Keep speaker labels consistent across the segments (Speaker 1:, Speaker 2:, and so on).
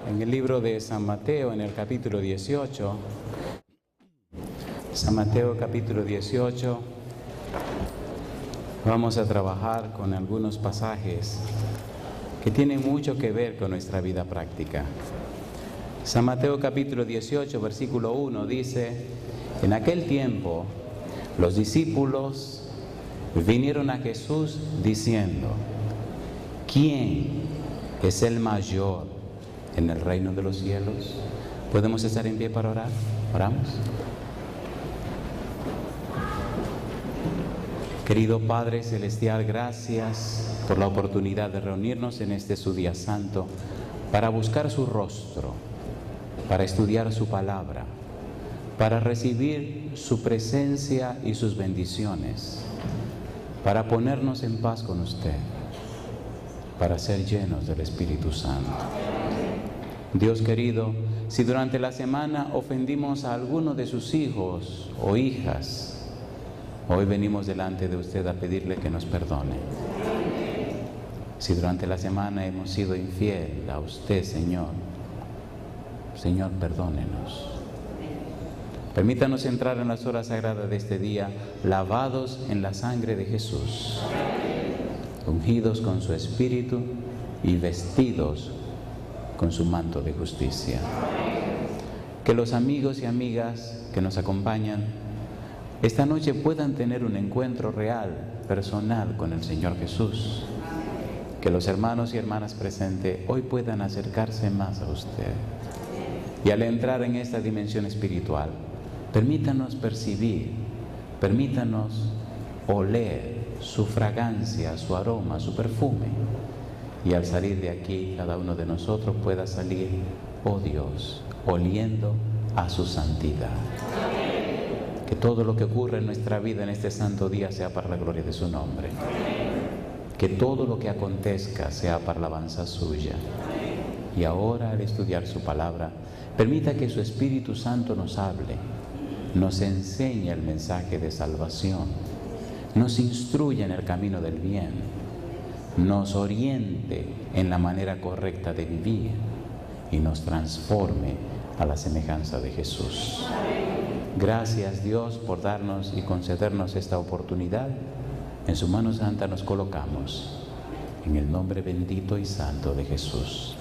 Speaker 1: en el libro de San Mateo, en el capítulo 18. San Mateo, capítulo 18. Vamos a trabajar con algunos pasajes que tienen mucho que ver con nuestra vida práctica. San Mateo, capítulo 18, versículo 1 dice: en aquel tiempo los discípulos vinieron a Jesús diciendo: ¿quién es el mayor en el reino de los cielos? ¿Podemos estar en pie para orar? ¿Oramos? Querido Padre Celestial, gracias por la oportunidad de reunirnos en este su día santo para buscar su rostro, para estudiar su palabra, para recibir su presencia y sus bendiciones, para ponernos en paz con usted, para ser llenos del Espíritu Santo. Dios querido, si durante la semana ofendimos a alguno de sus hijos o hijas, hoy venimos delante de usted a pedirle que nos perdone. Si durante la semana hemos sido infiel a usted, Señor, perdónenos. Permítanos entrar en las horas sagradas de este día, lavados en la sangre de Jesús, ungidos con su Espíritu y vestidos con su manto de justicia. Que los amigos y amigas que nos acompañan esta noche puedan tener un encuentro real, personal con el Señor Jesús. Que los hermanos y hermanas presentes hoy puedan acercarse más a usted. Y al entrar en esta dimensión espiritual, permítanos percibir, permítanos oler su fragancia, su aroma, su perfume. Y al salir de aquí, cada uno de nosotros pueda salir, oh Dios, oliendo a su santidad. Que todo lo que ocurre en nuestra vida en este santo día sea para la gloria de su nombre. Que todo lo que acontezca sea para la alabanza suya. Y ahora, al estudiar su palabra, permita que su Espíritu Santo nos hable, nos enseñe el mensaje de salvación, nos instruya en el camino del bien, nos oriente en la manera correcta de vivir y nos transforme a la semejanza de Jesús. Gracias, Dios, por darnos y concedernos esta oportunidad. En su mano santa nos colocamos, en el nombre bendito y santo de Jesús.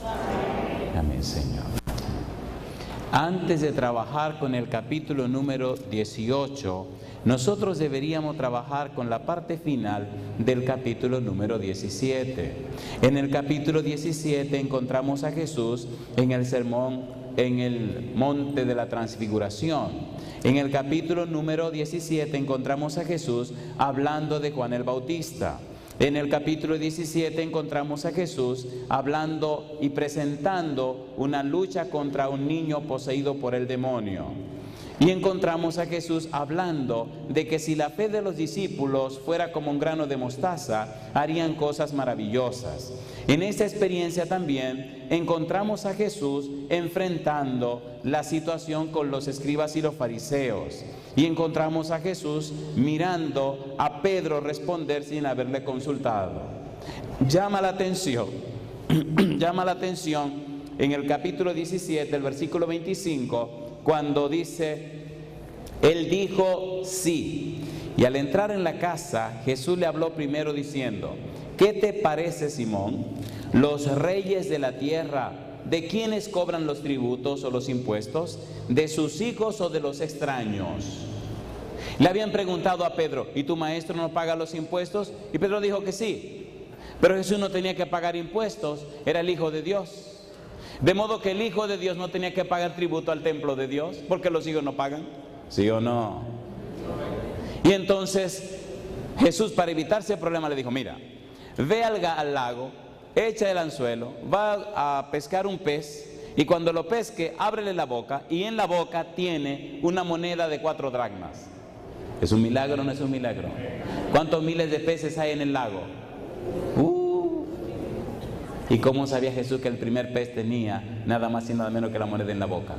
Speaker 1: Amén, Señor. Antes de trabajar con el capítulo número 18, nosotros deberíamos trabajar con la parte final del capítulo número 17. En el capítulo 17 encontramos a Jesús en el sermón en el monte de la transfiguración. En el capítulo número 17 encontramos a Jesús hablando de Juan el Bautista. En el capítulo 17 encontramos a Jesús hablando y presentando una lucha contra un niño poseído por el demonio. Y encontramos a Jesús hablando de que si la fe de los discípulos fuera como un grano de mostaza, harían cosas maravillosas. En esta experiencia también encontramos a Jesús enfrentando la situación con los escribas y los fariseos. Y encontramos a Jesús mirando a Pedro responder sin haberle consultado. Llama la atención en el capítulo 17, el versículo 25, cuando dice: él dijo sí. Y al entrar en la casa, Jesús le habló primero diciendo: ¿qué te parece, Simón? Los reyes de la tierra, ¿de quiénes cobran los tributos o los impuestos? ¿De sus hijos o de los extraños? Le habían preguntado a Pedro: ¿y tu maestro no paga los impuestos? Y Pedro dijo que sí. Pero Jesús no tenía que pagar impuestos, era el Hijo de Dios. De modo que el Hijo de Dios no tenía que pagar tributo al templo de Dios, porque los hijos no pagan. ¿Sí o no? Y entonces Jesús, para evitarse el problema, le dijo: mira, ve al lago, echa el anzuelo, va a pescar un pez, y cuando lo pesque, ábrele la boca, y en la boca tiene una moneda de 4 dracmas. ¿Es un milagro o no es un milagro? ¿Cuántos miles de peces hay en el lago? ¿Y cómo sabía Jesús que el primer pez tenía nada más y nada menos que la moneda en la boca?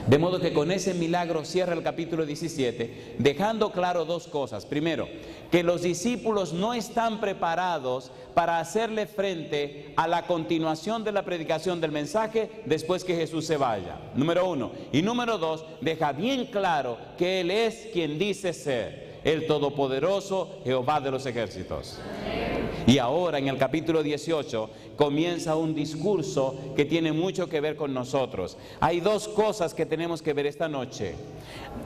Speaker 1: De modo que con ese milagro cierra el capítulo 17, dejando claro dos cosas. Primero, que los discípulos no están preparados para hacerle frente a la continuación de la predicación del mensaje después que Jesús se vaya. Número uno. Y número dos, deja bien claro que Él es quien dice ser, el Todopoderoso Jehová de los ejércitos. Y ahora en el capítulo 18 comienza un discurso que tiene mucho que ver con nosotros. Hay dos cosas que tenemos que ver esta noche.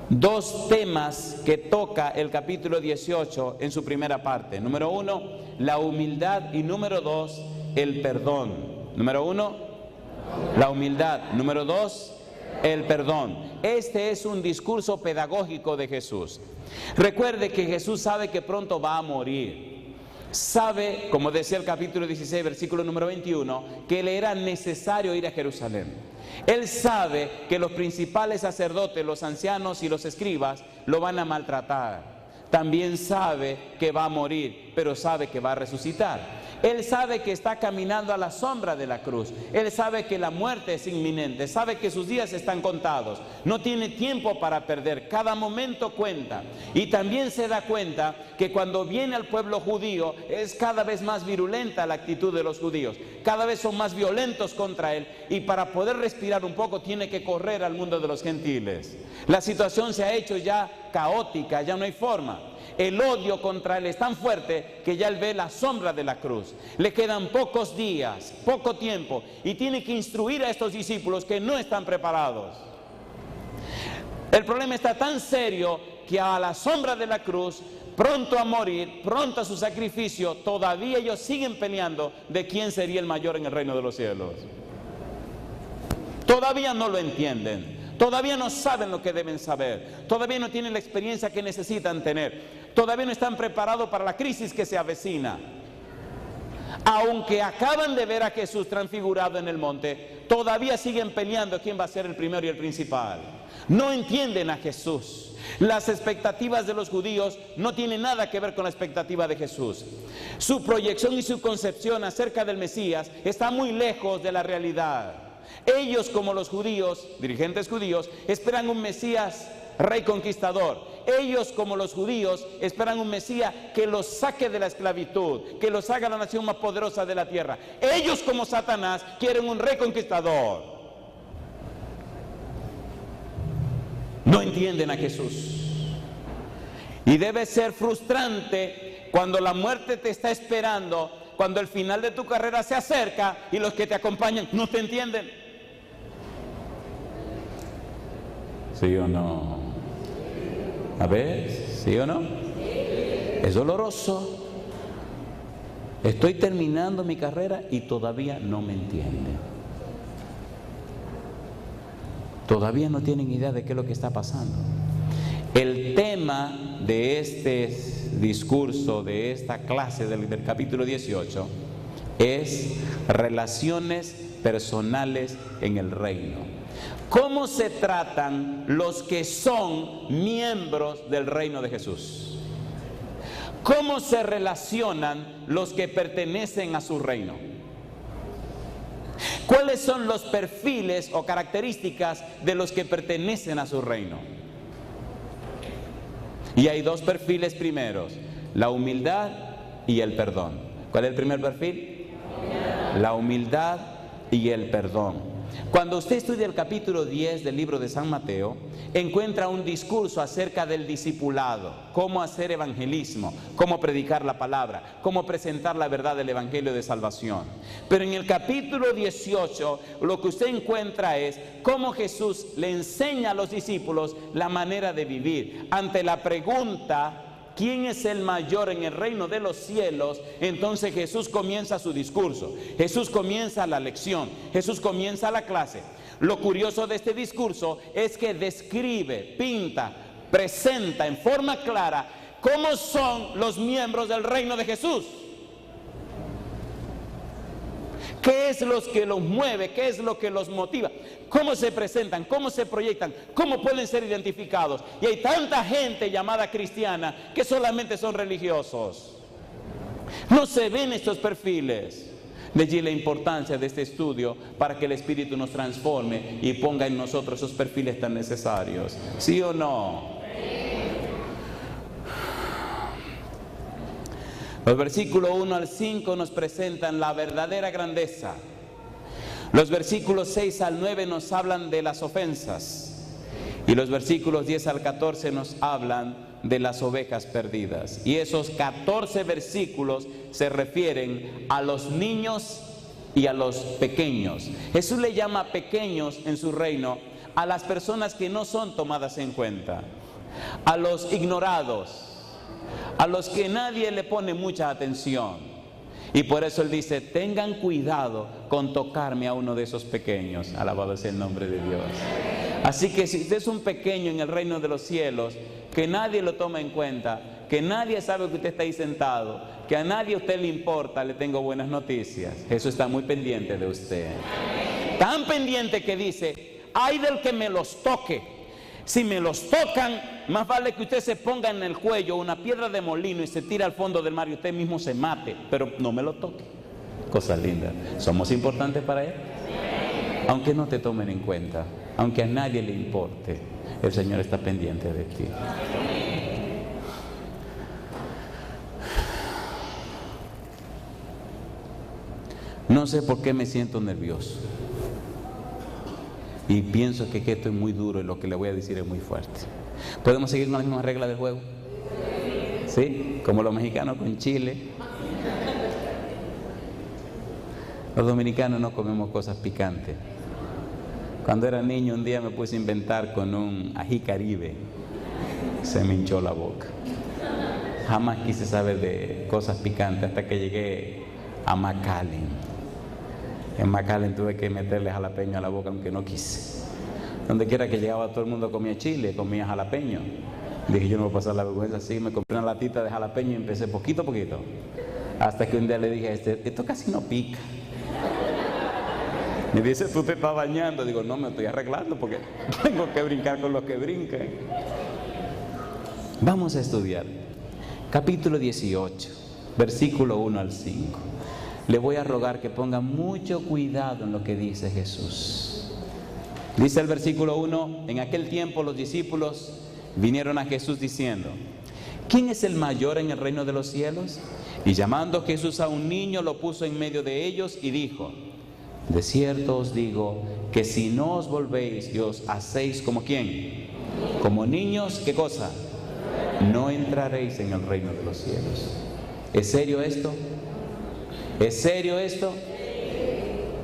Speaker 1: Dos temas que toca el capítulo 18 en su primera parte. Número uno, la humildad, y número dos, el perdón. Número uno, la humildad. Número dos, el perdón. Este es un discurso pedagógico de Jesús. Recuerde que Jesús sabe que pronto va a morir. Sabe, como decía el capítulo 16, versículo número 21, que le era necesario ir a Jerusalén. Él sabe que los principales sacerdotes, los ancianos y los escribas lo van a maltratar. También sabe que va a morir, pero sabe que va a resucitar. Él sabe que está caminando a la sombra de la cruz. Él sabe que la muerte es inminente. Sabe que sus días están contados. No tiene tiempo para perder. Cada momento cuenta. Y también se da cuenta que cuando viene al pueblo judío es cada vez más virulenta la actitud de los judíos. Cada vez son más violentos contra él. Y para poder respirar un poco tiene que correr al mundo de los gentiles. La situación se ha hecho ya caótica. Ya no hay forma. El odio contra él es tan fuerte que ya él ve la sombra de la cruz. Le quedan pocos días, poco tiempo, y tiene que instruir a estos discípulos que no están preparados. El problema está tan serio que a la sombra de la cruz, pronto a morir, pronto a su sacrificio, todavía ellos siguen peleando de quién sería el mayor en el reino de los cielos. Todavía no lo entienden. Todavía no saben lo que deben saber. Todavía no tienen la experiencia que necesitan tener. Todavía no están preparados para la crisis que se avecina. Aunque acaban de ver a Jesús transfigurado en el monte, todavía siguen peleando quién va a ser el primero y el principal. No entienden a Jesús. Las expectativas de los judíos no tienen nada que ver con la expectativa de Jesús. Su proyección y su concepción acerca del Mesías está muy lejos de la realidad. Ellos, como los judíos, dirigentes judíos, esperan un Mesías rey conquistador. Ellos, como los judíos, esperan un Mesías que los saque de la esclavitud, que los haga la nación más poderosa de la tierra. Ellos, como Satanás, quieren un rey conquistador. No entienden a Jesús. Y debe ser frustrante cuando la muerte te está esperando, cuando el final de tu carrera se acerca y los que te acompañan no te entienden. ¿Sí o no? A ver, ¿sí o no? Es doloroso. Estoy terminando mi carrera y todavía no me entienden. Todavía no tienen idea de qué es lo que está pasando. El tema de este discurso, de esta clase del capítulo 18, es relaciones personales en el reino. ¿Cómo se tratan los que son miembros del reino de Jesús? ¿Cómo se relacionan los que pertenecen a su reino? ¿Cuáles son los perfiles o características de los que pertenecen a su reino? Y hay dos perfiles primeros, la humildad y el perdón. ¿Cuál es el primer perfil? La humildad y el perdón. Cuando usted estudia el capítulo 10 del libro de San Mateo, encuentra un discurso acerca del discipulado, cómo hacer evangelismo, cómo predicar la palabra, cómo presentar la verdad del evangelio de salvación. Pero en el capítulo 18 lo que usted encuentra es cómo Jesús le enseña a los discípulos la manera de vivir. Ante la pregunta ¿quién es el mayor en el reino de los cielos? Entonces Jesús comienza su discurso. Jesús comienza la lección. Jesús comienza la clase. Lo curioso de este discurso es que describe, pinta, presenta en forma clara cómo son los miembros del reino de Jesús. ¿Qué es lo que los mueve? ¿Qué es lo que los motiva? ¿Cómo se presentan? ¿Cómo se proyectan? ¿Cómo pueden ser identificados? Y hay tanta gente llamada cristiana que solamente son religiosos. No se ven estos perfiles. De allí la importancia de este estudio para que el Espíritu nos transforme y ponga en nosotros esos perfiles tan necesarios. ¿Sí o no? Los versículos 1 al 5 nos presentan la verdadera grandeza. Los versículos 6 al 9 nos hablan de las ofensas. Y los versículos 10 al 14 nos hablan de las ovejas perdidas. Y esos 14 versículos se refieren a los niños y a los pequeños. Jesús le llama pequeños en su reino a las personas que no son tomadas en cuenta, a los ignorados, a los que nadie le pone mucha atención. Y por eso Él dice, tengan cuidado con tocarme a uno de esos pequeños. Alabado sea el nombre de Dios. Así que si usted es un pequeño en el reino de los cielos, que nadie lo toma en cuenta, que nadie sabe que usted está ahí sentado, que a nadie a usted le importa, le tengo buenas noticias. Jesús está muy pendiente de usted. Tan pendiente que dice, ay del que me los toque. Si me los tocan, más vale que usted se ponga en el cuello una piedra de molino y se tire al fondo del mar y usted mismo se mate, pero no me lo toque. Cosa linda. ¿Somos importantes para Él? Aunque no te tomen en cuenta, aunque a nadie le importe, el Señor está pendiente de ti. No sé por qué me siento nervioso. Y pienso que esto es muy duro y lo que le voy a decir es muy fuerte. ¿Podemos seguir con las mismas reglas del juego? ¿Sí? Como los mexicanos con chile. Los dominicanos no comemos cosas picantes. Cuando era niño un día me puse a inventar con un ají caribe. Se me hinchó la boca. Jamás quise saber de cosas picantes hasta que llegué a McAllen. En McAllen tuve que meterle jalapeño a la boca aunque no quise. Donde quiera que llegaba todo el mundo comía chile, comía jalapeño. Dije, yo no voy a pasar la vergüenza así. Me compré una latita de jalapeño y empecé poquito a poquito. Hasta que un día le dije a esto casi no pica. Me dice, ¿tú te estás bañando? Digo, no, me estoy arreglando porque tengo que brincar con los que brincan. Vamos a estudiar. Capítulo 18, versículo 1 al 5. Le voy a rogar que ponga mucho cuidado en lo que dice Jesús. Dice el versículo 1, en aquel tiempo los discípulos vinieron a Jesús diciendo, ¿quién es el mayor en el reino de los cielos? Y llamando Jesús a un niño, lo puso en medio de ellos y dijo, de cierto os digo que si no os volvéis y os hacéis como ¿quién? Como niños, ¿qué cosa? No entraréis en el reino de los cielos. ¿Es serio esto? ¿Es serio esto?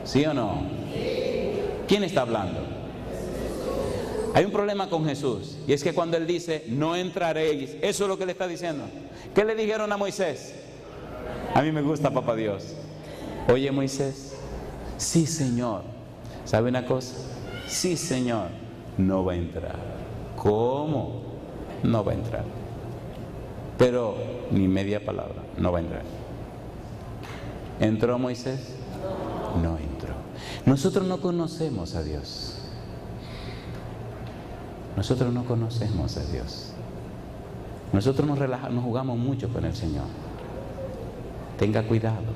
Speaker 1: ¿Sí o no? ¿Quién está hablando? Hay un problema con Jesús, y es que cuando Él dice, no entraréis, eso es lo que le está diciendo. ¿Qué le dijeron a Moisés? A mí me gusta, papá Dios. Oye, Moisés, sí, Señor. ¿Sabe una cosa? Sí, Señor, no va a entrar. ¿Cómo? No va a entrar. Pero ni media palabra, no va a entrar. ¿Entró Moisés? No entró. Nosotros no conocemos a Dios. Nosotros no conocemos a Dios. Nosotros nos jugamos mucho con el Señor. Tenga cuidado.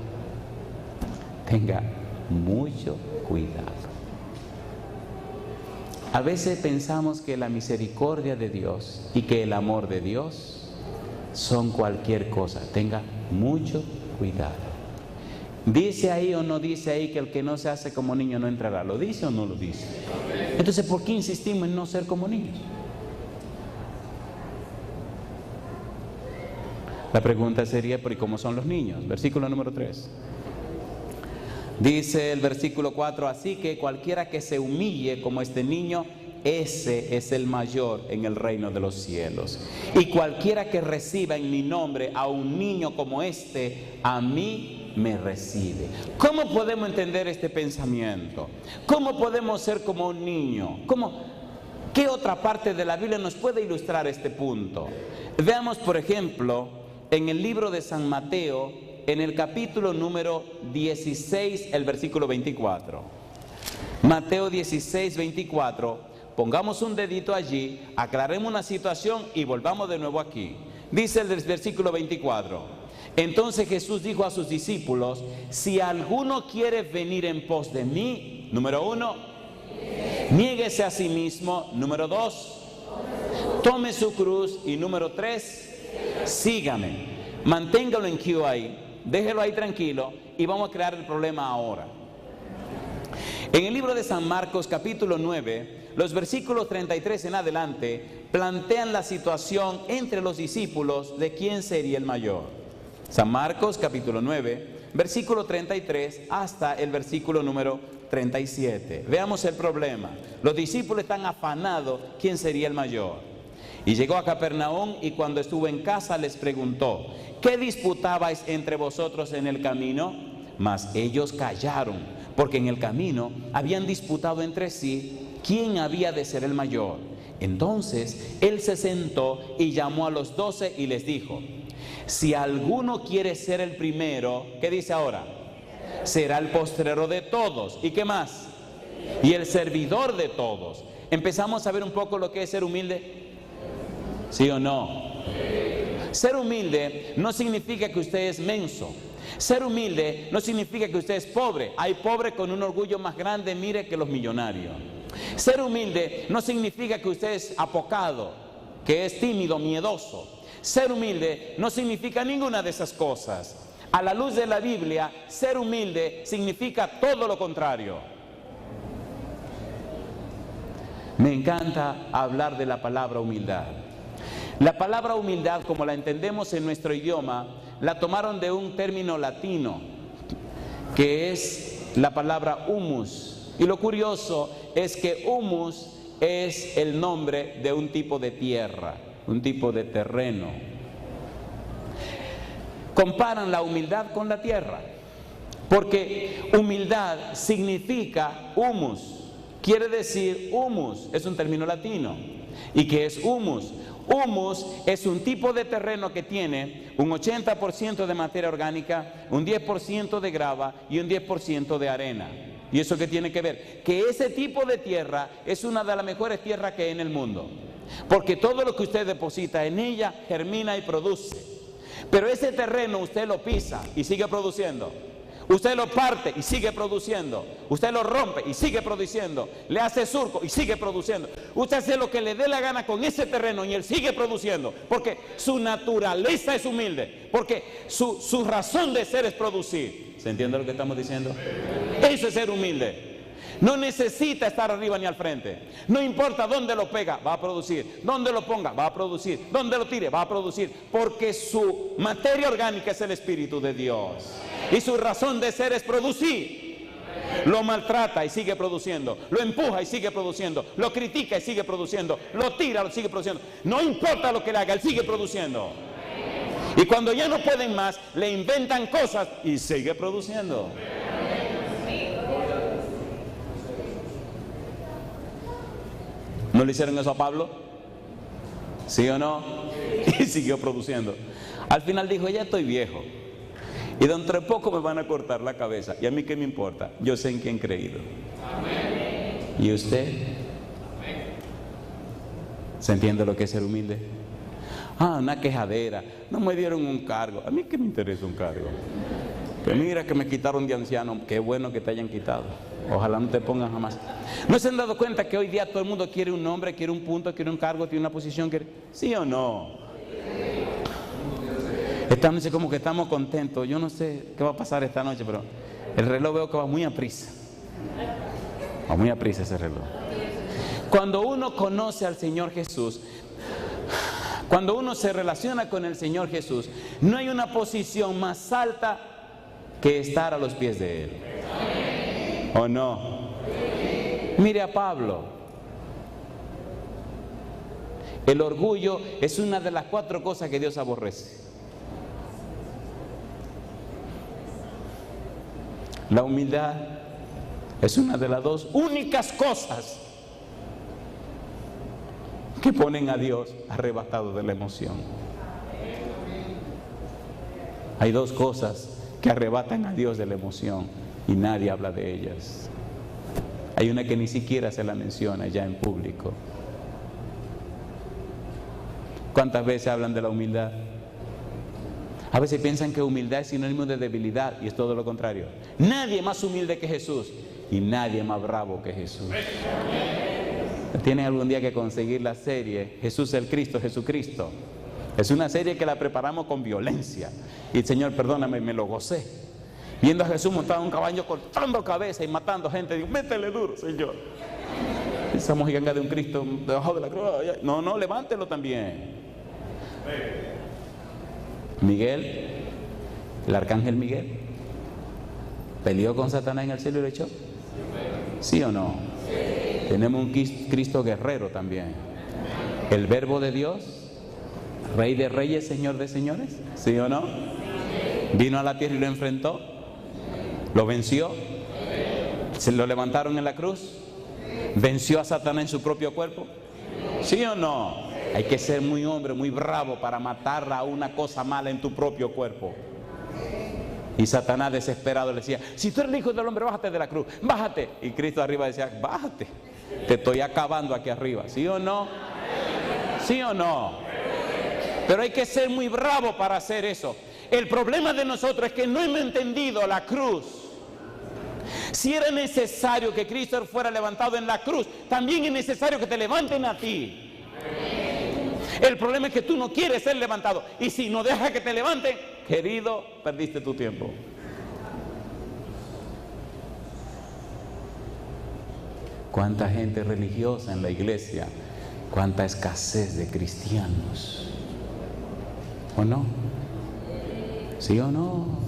Speaker 1: Tenga mucho cuidado. A veces pensamos que la misericordia de Dios y que el amor de Dios son cualquier cosa. Tenga mucho cuidado. ¿Dice ahí o no dice ahí que el que no se hace como niño no entrará? ¿Lo dice o no lo dice? Entonces, ¿por qué insistimos en no ser como niños? La pregunta sería, ¿pero y cómo son los niños? Versículo número 3. Dice el versículo 4, así que cualquiera que se humille como este niño, ese es el mayor en el reino de los cielos. Y cualquiera que reciba en mi nombre a un niño como este, a mí me recibe. ¿Cómo podemos entender este pensamiento? ¿Cómo podemos ser como un niño? ¿Qué otra parte de la Biblia nos puede ilustrar este punto? Veamos, por ejemplo, en el libro de San Mateo, en el capítulo número 16, el versículo 24. Mateo 16, 24. Pongamos un dedito allí, aclaremos una situación y volvamos de nuevo aquí. Dice el versículo 24. Entonces Jesús dijo a sus discípulos: si alguno quiere venir en pos de mí, número 1, niéguese a sí mismo. Número 2, tome su cruz. Y número 3, sígame. Manténgalo en queue ahí, déjelo ahí tranquilo y vamos a crear el problema ahora. En el libro de San Marcos, capítulo 9, los versículos 33 en adelante plantean la situación entre los discípulos de quién sería el mayor. San Marcos, capítulo 9, versículo 33 hasta el versículo número 37. Veamos el problema. Los discípulos están afanados quién sería el mayor. Y llegó a Capernaum, y cuando estuvo en casa les preguntó: ¿qué disputabais entre vosotros en el camino? Mas ellos callaron, porque en el camino habían disputado entre sí quién había de ser el mayor. Entonces él se sentó y llamó a los 12 y les dijo: si alguno quiere ser el primero, ¿qué dice ahora? Será el postrero de todos. ¿Y qué más? Y el servidor de todos. ¿Empezamos a ver un poco lo que es ser humilde? ¿Sí o no? Ser humilde no significa que usted es menso. Ser humilde no significa que usted es pobre. Hay pobres con un orgullo más grande, mire, que los millonarios. Ser humilde no significa que usted es apocado, que es tímido, miedoso. Ser humilde no significa ninguna de esas cosas. A la luz de la Biblia, ser humilde significa todo lo contrario. Me encanta hablar de la palabra humildad. La palabra humildad, como la entendemos en nuestro idioma, la tomaron de un término latino, que es la palabra humus. Y lo curioso es que humus es el nombre de un tipo de tierra, un tipo de terreno. Comparan la humildad con la tierra, porque humildad significa humus. Quiere decir, humus es un término latino. ¿Y qué es humus? Humus es un tipo de terreno que tiene un 80% de materia orgánica, un 10% de grava y un 10% de arena. ¿Y eso qué tiene que ver? Que ese tipo de tierra es una de las mejores tierras que hay en el mundo, porque todo lo que usted deposita en ella germina y produce. Pero ese terreno usted lo pisa y sigue produciendo. Usted lo parte y sigue produciendo. Usted lo rompe y sigue produciendo. Le hace surco y sigue produciendo. Usted hace lo que le dé la gana con ese terreno y él sigue produciendo, porque su naturaleza es humilde, porque su razón de ser es producir. ¿Se entiende lo que estamos diciendo? Eso es ser humilde. No necesita estar arriba ni al frente. No importa dónde lo pega, va a producir. Dónde lo ponga, va a producir. Dónde lo tire, va a producir. Porque su materia orgánica es el Espíritu de Dios. Y su razón de ser es producir. Lo maltrata y sigue produciendo. Lo empuja y sigue produciendo. Lo critica y sigue produciendo. Lo tira y sigue produciendo. No importa lo que le haga, él sigue produciendo. Y cuando ya no pueden más, le inventan cosas y sigue produciendo. ¿No le hicieron eso a Pablo? ¿Sí o no? Y siguió produciendo. Al final dijo: ya estoy viejo y dentro de poco me van a cortar la cabeza. ¿Y a mí qué me importa? Yo sé en quién he creído. ¿Y usted? ¿Se entiende lo que es ser humilde? Ah, una quejadera. No me dieron un cargo. ¿A mí qué me interesa un cargo? Pero mira que me quitaron de anciano. Qué bueno que te hayan quitado. Ojalá no te pongan jamás. ¿No se han dado cuenta que hoy día todo el mundo quiere un nombre, quiere un punto, quiere un cargo, quiere una posición? ¿Sí o no? Esta noche como que estamos contentos. Yo no sé qué va a pasar esta noche, pero el reloj veo que va muy a prisa. Va muy a prisa ese reloj. Cuando uno conoce al Señor Jesús, cuando uno se relaciona con el Señor Jesús, no hay una posición más alta que estar a los pies de Él. ¿O no? Mire a Pablo. El orgullo es una de las 4 cosas que Dios aborrece. La humildad es una de las 2 únicas cosas que ponen a Dios arrebatado de la emoción. Hay 2 cosas que arrebatan a Dios de la emoción y nadie habla de ellas. Hay una que ni siquiera se la menciona ya en público. ¿Cuántas veces hablan de la humildad? A veces piensan que humildad es sinónimo de debilidad y es todo lo contrario. Nadie más humilde que Jesús y nadie más bravo que Jesús. Tienen algún día que conseguir la serie Jesús el Cristo, Jesucristo. Es una serie que la preparamos con violencia. Y el Señor, perdóname, me lo gocé. Viendo a Jesús montado en un caballo cortando cabeza y matando gente. Digo, métele duro, Señor. Esa mojiganga de un Cristo debajo de la cruz. No, levántelo también. Miguel, el arcángel Miguel, peleó con Satanás en el cielo y lo echó. ¿Sí o no? Sí. Tenemos un Cristo guerrero también. El Verbo de Dios, Rey de reyes, Señor de señores. ¿Sí o no? Vino a la tierra y lo enfrentó. Lo venció. Se lo levantaron en la cruz. Venció a Satanás en su propio cuerpo. ¿Sí o no? Hay que ser muy hombre, muy bravo para matar a una cosa mala en tu propio cuerpo. Y Satanás desesperado le decía, si tú eres el hijo del hombre, bájate de la cruz, bájate. Y Cristo arriba decía, bájate, te estoy acabando aquí arriba. ¿Sí o no? ¿Sí o no? Pero hay que ser muy bravo para hacer eso. El problema de nosotros es que no hemos entendido la cruz. Si era necesario que Cristo fuera levantado en la cruz, también es necesario que te levanten a ti. El problema es que tú no quieres ser levantado. Y si no dejas que te levanten, querido, perdiste tu tiempo. Cuánta gente religiosa en la iglesia, cuánta escasez de cristianos. ¿O no? ¿Sí o no?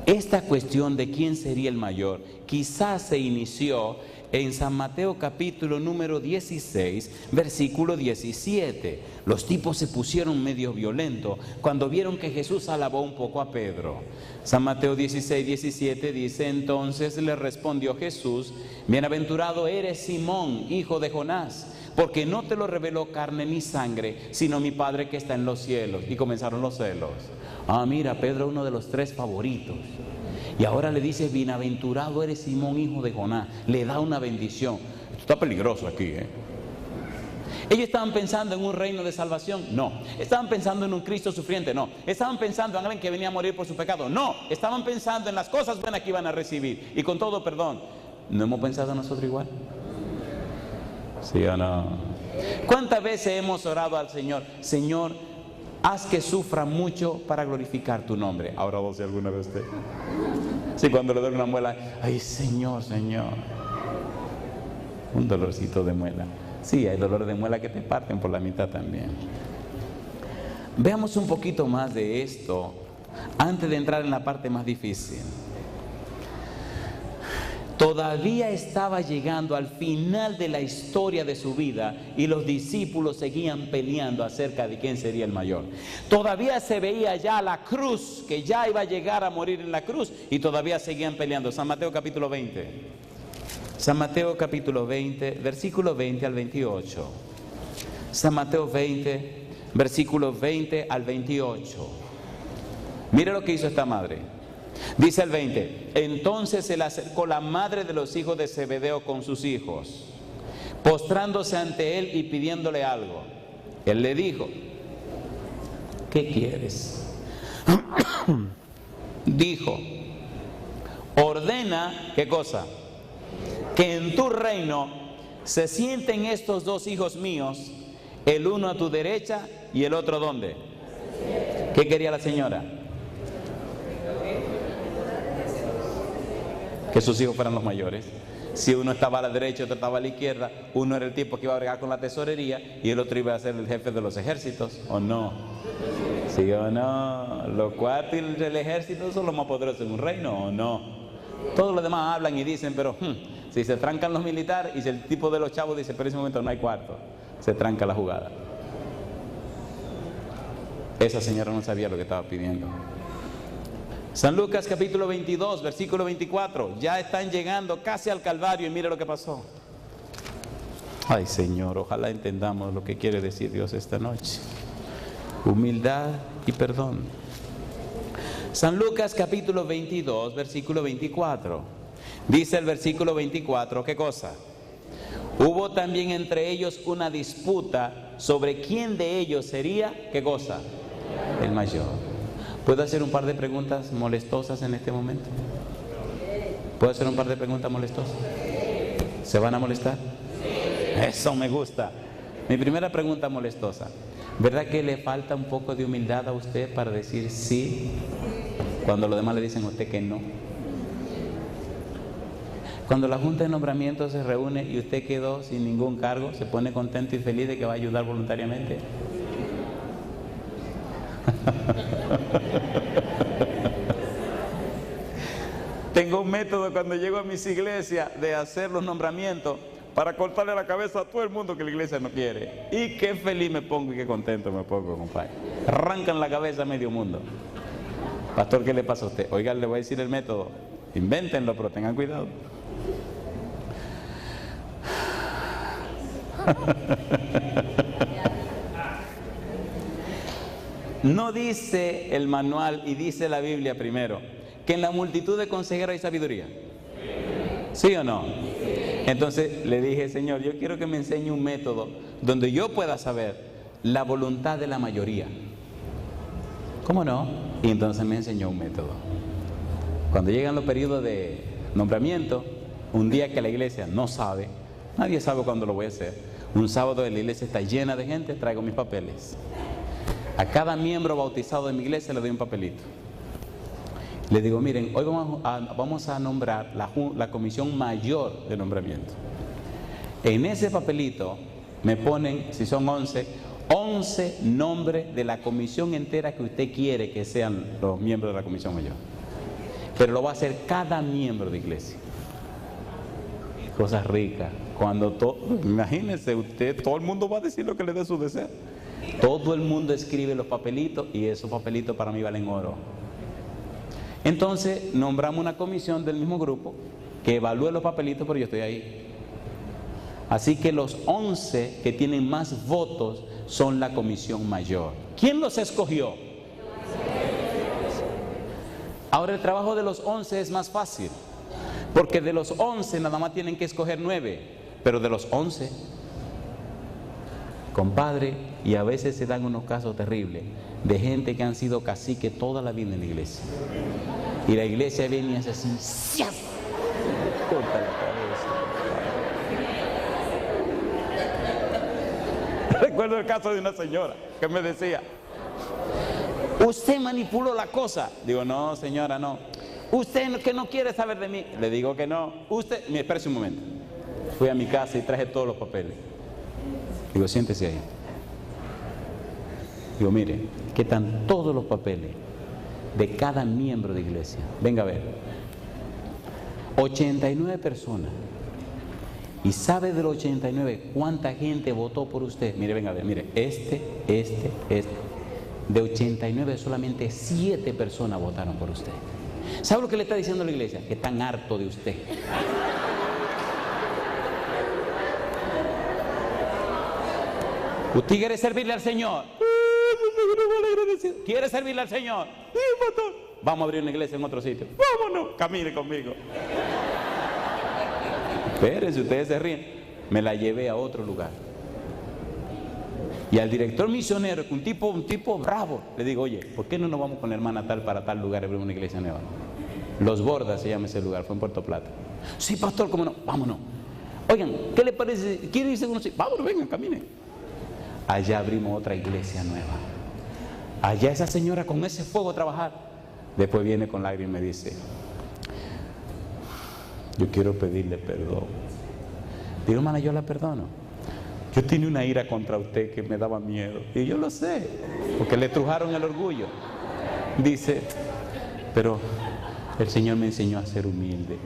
Speaker 1: Esta cuestión de quién sería el mayor quizás se inició en San Mateo capítulo número 16, versículo 17. Los tipos se pusieron medio violentos cuando vieron que Jesús alabó un poco a Pedro. San Mateo 16, 17 dice, entonces le respondió Jesús, bienaventurado eres Simón, hijo de Jonás, porque no te lo reveló carne ni sangre, sino mi Padre que está en los cielos. Y comenzaron los celos. Ah, mira, Pedro, uno de los 3 favoritos. Y ahora le dice, bienaventurado eres Simón, hijo de Jonás. Le da una bendición. Esto está peligroso aquí, ¿eh? Ellos estaban pensando en un reino de salvación, no. Estaban pensando en un Cristo sufriente, no. Estaban pensando en alguien que venía a morir por su pecado, no. Estaban pensando en las cosas buenas que iban a recibir. Y con todo perdón, ¿no hemos pensado nosotros igual? ¿Sí o no? ¿Cuántas veces hemos orado al Señor? Señor, haz que sufra mucho para glorificar tu nombre. ¿Habrá orado alguna vez usted? Sí, cuando le duele una muela, ay Señor, Señor. Un dolorcito de muela. Sí, hay dolor de muela que te parten por la mitad también. Veamos un poquito más de esto antes de entrar en la parte más difícil. Todavía estaba llegando al final de la historia de su vida y los discípulos seguían peleando acerca de quién sería el mayor. Todavía se veía ya la cruz, que ya iba a llegar a morir en la cruz, y todavía seguían peleando. San Mateo capítulo 20. San Mateo capítulo 20, versículo 20 al 28. San Mateo 20, versículo 20 al 28. Mire lo que hizo esta madre. Dice el 20, entonces se le acercó la madre de los hijos de Zebedeo con sus hijos, postrándose ante él y pidiéndole algo. Él le dijo, ¿qué quieres? Dijo, ordena, ¿qué cosa? Que en tu reino se sienten estos 2 hijos míos, el uno a tu derecha y el otro ¿dónde? ¿Qué quería la señora? Que sus hijos fueran los mayores. Si uno estaba a la derecha, otro estaba a la izquierda, uno era el tipo que iba a bregar con la tesorería y el otro iba a ser el jefe de los ejércitos, ¿o no? ¿Sí o no? Los cuartos y el ejército son los más poderosos en un reino, ¿o no? Todos los demás hablan y dicen, pero si se trancan los militares y si el tipo de los chavos dice, pero en ese momento no hay cuarto, se tranca la jugada. Esa señora no sabía lo que estaba pidiendo. San Lucas capítulo 22, versículo 24. Ya están llegando casi al Calvario y mire lo que pasó. Ay Señor, ojalá entendamos lo que quiere decir Dios esta noche. Humildad y perdón. San Lucas capítulo 22, versículo 24. Dice el versículo 24, ¿qué cosa? Hubo también entre ellos una disputa sobre quién de ellos sería, ¿qué cosa? El mayor. ¿Puedo hacer un par de preguntas molestosas en este momento? ¿Puedo hacer un par de preguntas molestosas? ¿Se van a molestar? Eso me gusta. Mi primera pregunta molestosa. ¿Verdad que le falta un poco de humildad a usted para decir sí cuando los demás le dicen a usted que no? Cuando la Junta de Nombramiento se reúne y usted quedó sin ningún cargo, ¿se pone contento y feliz de que va a ayudar voluntariamente? Tengo un método cuando llego a mis iglesias de hacer los nombramientos para cortarle la cabeza a todo el mundo que la iglesia no quiere. Y qué feliz me pongo y qué contento me pongo, compadre. Arrancan la cabeza a medio mundo. Pastor, ¿qué le pasa a usted? Oiga, le voy a decir el método. Invéntenlo, pero tengan cuidado. No dice el manual y dice la Biblia primero que en la multitud de consejeros hay sabiduría. ¿Sí o no? Entonces le dije, Señor, yo quiero que me enseñe un método donde yo pueda saber la voluntad de la mayoría. ¿Cómo no? Y entonces me enseñó un método. Cuando llegan los periodos de nombramiento, un día que la iglesia no sabe, nadie sabe cuándo lo voy a hacer, un sábado la iglesia está llena de gente, traigo mis papeles. A cada miembro bautizado de mi iglesia le doy un papelito. Le digo, miren, hoy vamos a nombrar la comisión mayor de nombramiento. En ese papelito me ponen, si son 11 nombres de la comisión entera que usted quiere que sean los miembros de la comisión mayor. Pero lo va a hacer cada miembro de iglesia. Cosas ricas. Imagínense usted, todo el mundo va a decir lo que le dé su deseo. Todo el mundo escribe los papelitos y esos papelitos para mí valen oro. Entonces nombramos una comisión del mismo grupo que evalúe los papelitos, pero yo estoy ahí. Así que los 11 que tienen más votos son la comisión mayor. ¿Quién los escogió? Ahora el trabajo de los 11 es más fácil, porque de los 11 nada más tienen que escoger 9, pero de los 11, compadre, y a veces se dan unos casos terribles de gente que han sido cacique toda la vida en la iglesia. Y la iglesia viene y hace así, ¡sias! Corta la cabeza. Recuerdo el caso de una señora que me decía, usted manipuló la cosa. Digo, no señora, no. Usted que no quiere saber de mí. Le digo que no. Usted, me espérese un momento. Fui a mi casa y traje todos los papeles. Digo, siéntese ahí. Digo, mire, ¿qué están todos los papeles de cada miembro de iglesia? Venga a ver. 89 personas. ¿Y sabe de los 89 cuánta gente votó por usted? Mire, venga a ver, mire, este. De 89 solamente 7 personas votaron por usted. ¿Sabe lo que le está diciendo la iglesia? Que están hartos de usted. ¿Usted quiere servirle al Señor? ¿Quiere servirle al Señor? Sí, pastor. Vamos a abrir una iglesia en otro sitio. Vámonos, camine conmigo. Espérense, ustedes se ríen. Me la llevé a otro lugar. Y al director misionero, un tipo bravo, le digo, oye, ¿por qué no nos vamos con la hermana tal para tal lugar a abrir una iglesia nueva? Los Bordas se llama ese lugar, fue en Puerto Plata. Sí, pastor, ¿cómo no? Vámonos. Oigan, ¿qué le parece? ¿Quiere irse con nosotros? Vámonos, vengan, caminen. Allá abrimos otra iglesia nueva. Allá esa señora con ese fuego a trabajar. Después viene con lágrimas y me dice, yo quiero pedirle perdón. Digo, hermana, yo la perdono. Yo tenía una ira contra usted que me daba miedo. Y yo lo sé, porque le trujaron el orgullo. Dice, pero el Señor me enseñó a ser humilde.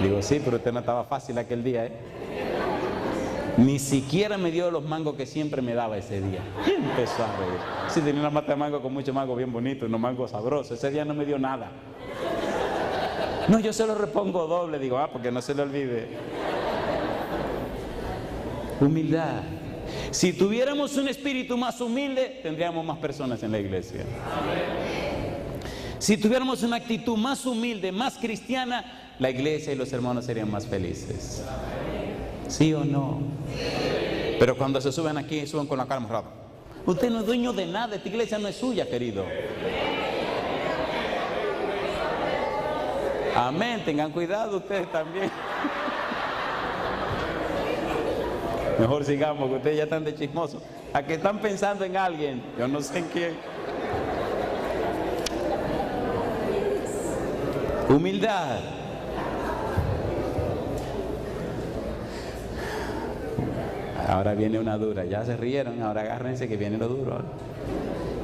Speaker 1: Digo, sí, pero usted no estaba fácil aquel día, ¿eh? Ni siquiera me dio los mangos que siempre me daba ese día. Y empezó a reír. Sí, tenía una mata de mango con mucho mango bien bonito, unos mangos sabrosos. Ese día no me dio nada. No, yo se lo repongo doble. Digo, porque no se le olvide. Humildad. Si tuviéramos un espíritu más humilde, tendríamos más personas en la iglesia. Si tuviéramos una actitud más humilde, más cristiana, la iglesia y los hermanos serían más felices. ¿Sí o no? Pero cuando se suben aquí, suben con la cara amarrada. Usted no es dueño de nada, esta iglesia no es suya, querido. Amén, tengan cuidado ustedes también. Mejor sigamos, que ustedes ya están de chismosos. ¿A que están pensando en alguien? Yo no sé en quién. Humildad. Ahora viene una dura, ya se rieron, ahora agárrense que viene lo duro.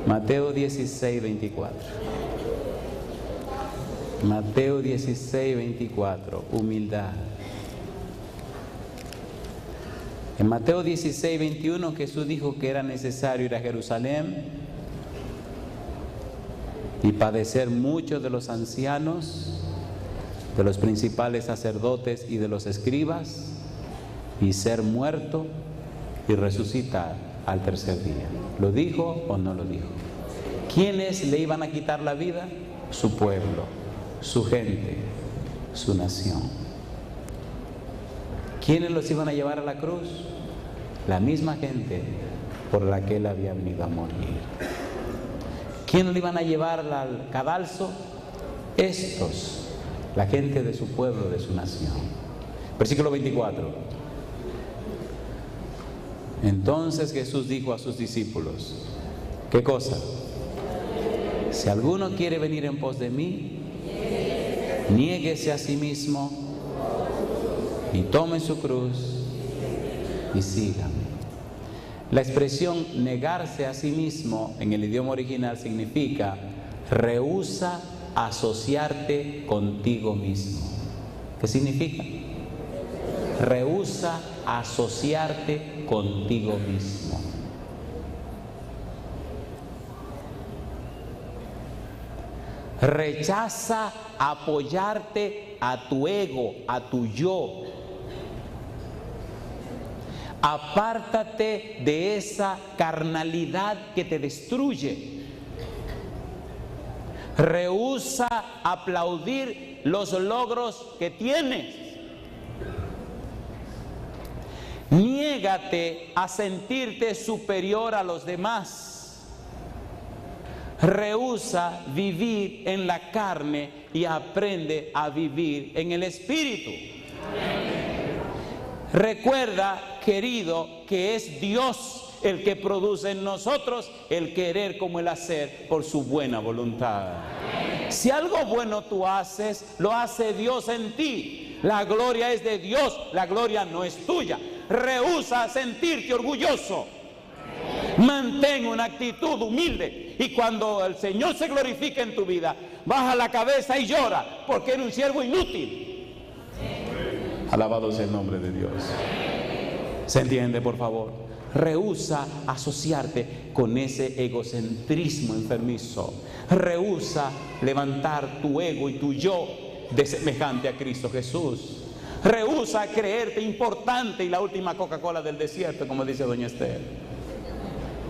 Speaker 1: Mateo 16, 24. Mateo 16, 24, humildad. En Mateo 16, 21 Jesús dijo que era necesario ir a Jerusalén y padecer mucho de los ancianos, de los principales sacerdotes y de los escribas, y ser muerto y resucitar al tercer día. ¿Lo dijo o no lo dijo? ¿Quiénes le iban a quitar la vida? Su pueblo, su gente, su nación. ¿Quiénes los iban a llevar a la cruz? La misma gente por la que él había venido a morir. ¿Quiénes lo iban a llevar al cadalso? Estos, la gente de su pueblo, de su nación. Versículo 24. Entonces Jesús dijo a sus discípulos, ¿qué cosa? Si alguno quiere venir en pos de mí, niéguese a sí mismo y tome su cruz y sígame. La expresión negarse a sí mismo en el idioma original significa rehúsa asociarte contigo mismo. ¿Qué significa? Rehúsa asociarte contigo mismo. Rechaza apoyarte a tu ego, a tu yo. Apártate de esa carnalidad que te destruye. Rehúsa aplaudir los logros que tienes. Niégate a sentirte superior a los demás. Rehúsa vivir en la carne y aprende a vivir en el Espíritu. Recuerda, querido, que es Dios el que produce en nosotros el querer como el hacer por su buena voluntad. Si algo bueno tú haces, lo hace Dios en ti. La gloria es de Dios, la gloria no es tuya. Rehúsa sentirte orgulloso. Mantén una actitud humilde y cuando el Señor se glorifique en tu vida, baja la cabeza y llora porque eres un siervo inútil. Alabado sea el nombre de Dios. ¿Se entiende, por favor? Rehúsa asociarte con ese egocentrismo enfermizo. Rehúsa levantar tu ego y tu yo de semejante a Cristo Jesús. Rehúsa creerte importante y la última Coca-Cola del desierto, como dice doña Esther.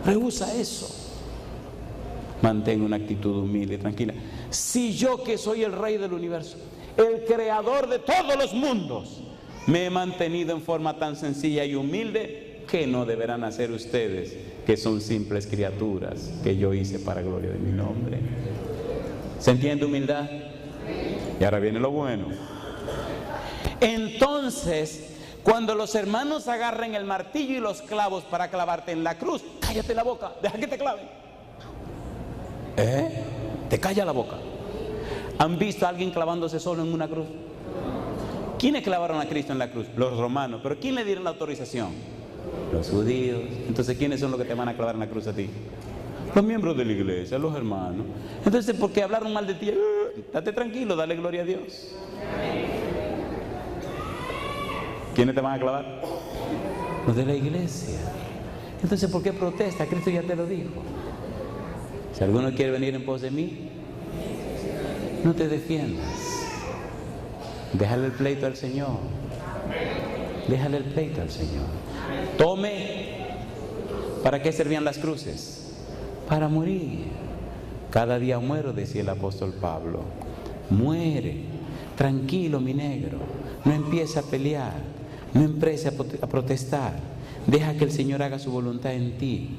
Speaker 1: Rehúsa eso. Mantén una actitud humilde y tranquila. Si yo, que soy el Rey del universo, el creador de todos los mundos, me he mantenido en forma tan sencilla y humilde, ¿qué no deberán hacer ustedes, que son simples criaturas que yo hice para gloria de mi nombre? ¿Se entiende humildad? Y ahora viene lo bueno. Entonces, cuando los hermanos agarren el martillo y los clavos para clavarte en la cruz, cállate la boca, deja que te claven. Te calla la boca. ¿Han visto a alguien clavándose solo en una cruz? ¿Quiénes clavaron a Cristo en la cruz? Los romanos. ¿Pero quién le dieron la autorización? Los judíos. Entonces, ¿quiénes son los que te van a clavar en la cruz a ti? Los miembros de la iglesia, los hermanos. Entonces, ¿por qué hablaron mal de ti? Date tranquilo, dale gloria a Dios. ¿Quiénes te van a clavar? Los de la iglesia. Entonces, ¿por qué protesta? Cristo ya te lo dijo. Si alguno quiere venir en pos de mí, no te defiendas. Déjale el pleito al Señor. Déjale el pleito al Señor. Tome. ¿Para qué servían las cruces? Para morir. Cada día muero, decía el apóstol Pablo. Muere. Tranquilo, mi negro. No empieza a pelear. No empieces a protestar. Deja que el Señor haga su voluntad en ti.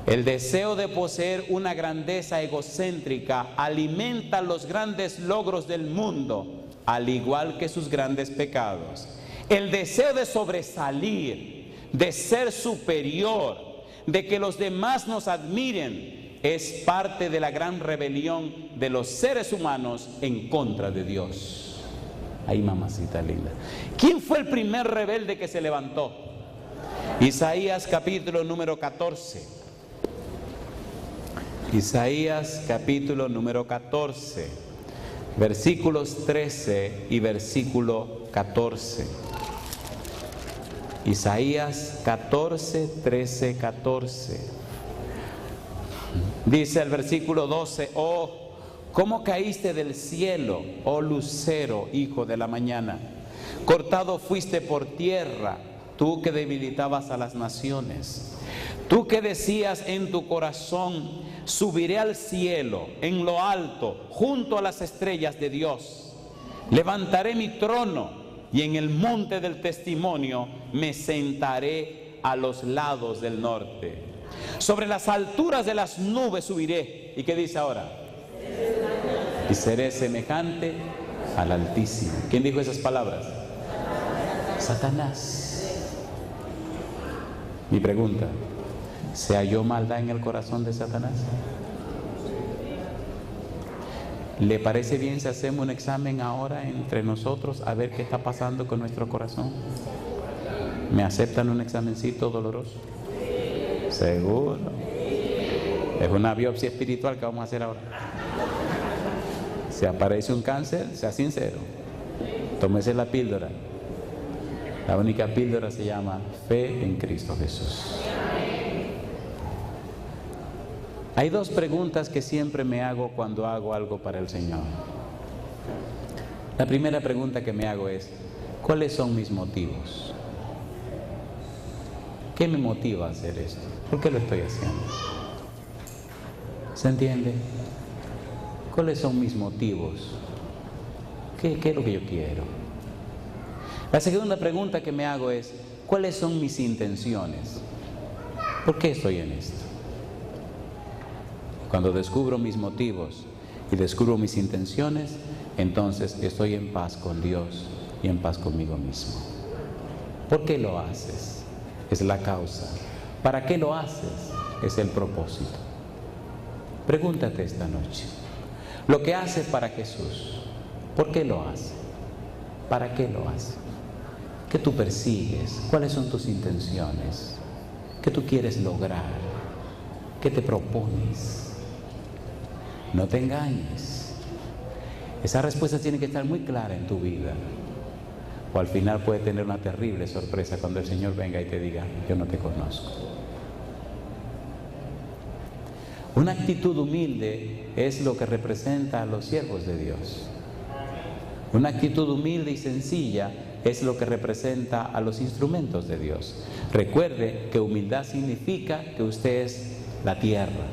Speaker 1: El deseo de poseer una grandeza egocéntrica alimenta los grandes logros del mundo, al igual que sus grandes pecados. El deseo de sobresalir, de ser superior, de que los demás nos admiren, es parte de la gran rebelión de los seres humanos en contra de Dios. Ay, mamacita linda. ¿Quién fue el primer rebelde que se levantó? Isaías capítulo número 14. Isaías capítulo número 14, versículos 13 y versículo 14. Isaías 14, 13, 14. Dice el versículo 12: oh, ¿cómo caíste del cielo, oh lucero, hijo de la mañana? Cortado fuiste por tierra, tú que debilitabas a las naciones. Tú que decías en tu corazón: subiré al cielo, en lo alto, junto a las estrellas de Dios. Levantaré mi trono y en el monte del testimonio me sentaré a los lados del norte. Sobre las alturas de las nubes subiré. ¿Y qué dice ahora? Y seré semejante al Altísimo. ¿Quién dijo esas palabras? Satanás. Mi pregunta: ¿se halló maldad en el corazón de Satanás? ¿Le parece bien si hacemos un examen ahora entre nosotros a ver qué está pasando con nuestro corazón? ¿Me aceptan un examencito doloroso? Seguro. Es una biopsia espiritual que vamos a hacer ahora. Si aparece un cáncer, sea sincero. Tómese la píldora. La única píldora se llama fe en Cristo Jesús. Hay dos preguntas que siempre me hago cuando hago algo para el Señor. La primera pregunta que me hago es: ¿cuáles son mis motivos? ¿Qué me motiva a hacer esto? ¿Por qué lo estoy haciendo? ¿Se entiende? ¿Cuáles son mis motivos? ¿Qué es lo que yo quiero? La segunda pregunta que me hago es: ¿cuáles son mis intenciones? ¿Por qué estoy en esto? Cuando descubro mis motivos y descubro mis intenciones, entonces estoy en paz con Dios y en paz conmigo mismo. ¿Por qué lo haces? Es la causa. ¿Para qué lo haces? Es el propósito. Pregúntate esta noche: lo que hace para Jesús, ¿por qué lo hace? ¿Para qué lo hace? ¿Qué tú persigues? ¿Cuáles son tus intenciones? ¿Qué tú quieres lograr? ¿Qué te propones? No te engañes. Esa respuesta tiene que estar muy clara en tu vida, o al final puede tener una terrible sorpresa cuando el Señor venga y te diga: yo no te conozco. Una actitud humilde es lo que representa a los siervos de Dios. Una actitud humilde y sencilla es lo que representa a los instrumentos de Dios. Recuerde que humildad significa que usted es la tierra,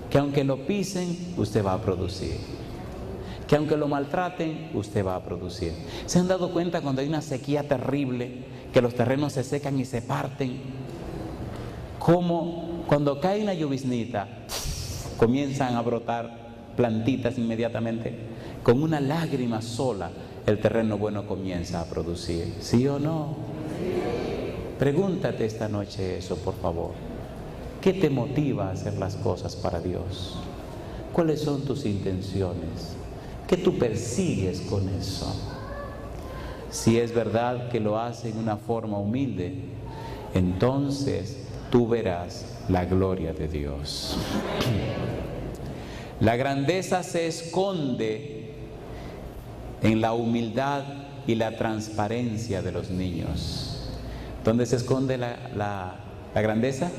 Speaker 1: que aunque lo pisen, usted va a producir, que aunque lo maltraten, usted va a producir. ¿Se han dado cuenta cuando hay una sequía terrible, que los terrenos se secan y se parten? Como cuando cae una lloviznita, comienzan a brotar plantitas inmediatamente. Con una lágrima sola, el terreno bueno comienza a producir. ¿Sí o no? Pregúntate esta noche eso, por favor. ¿Qué te motiva a hacer las cosas para Dios? ¿Cuáles son tus intenciones? ¿Qué tú persigues con eso? Si es verdad que lo hace en una forma humilde, entonces tú verás la gloria de Dios. La grandeza se esconde en la humildad y la transparencia de los niños. ¿Dónde se esconde la grandeza?